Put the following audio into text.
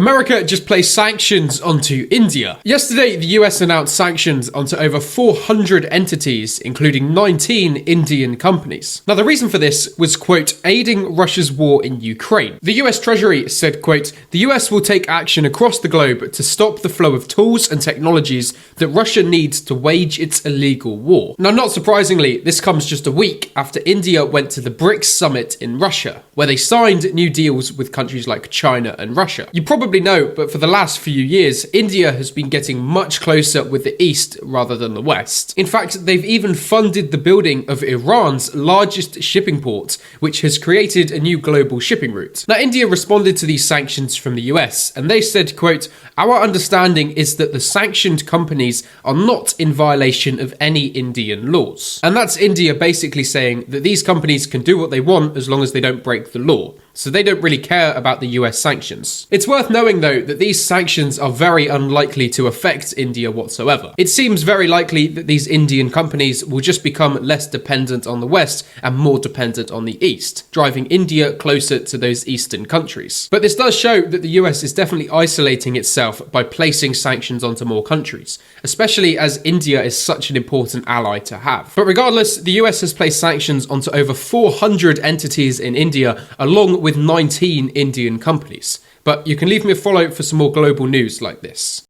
America just placed sanctions onto India. Yesterday, the US announced sanctions onto over 400 entities, including 19 Indian companies. Now, the reason for this was, quote, aiding Russia's war in Ukraine. The US Treasury said, quote, the US will take action across the globe to stop the flow of tools and technologies that Russia needs to wage its illegal war. Now, not surprisingly, this comes just a week after India went to the BRICS summit in Russia, where they signed new deals with countries like China and Russia. You probably know, but for the last few years, India has been getting much closer with the East rather than the West. In fact, they've even funded the building of Iran's largest shipping port, which has created a new global shipping route. Now, India responded to these sanctions from the US, and they said, quote, our understanding is that the sanctioned companies are not in violation of any Indian laws. And that's India basically saying that these companies can do what they want as long as they don't break the law. So they don't really care about the US sanctions. It's worth knowing, though, that these sanctions are very unlikely to affect India whatsoever. It seems very likely that these Indian companies will just become less dependent on the West and more dependent on the East, driving India closer to those Eastern countries. But this does show that the US is definitely isolating itself by placing sanctions onto more countries, especially as India is such an important ally to have. But regardless, the US has placed sanctions onto over 400 entities in India, along with 19 Indian companies. But you can leave me a follow for some more global news like this.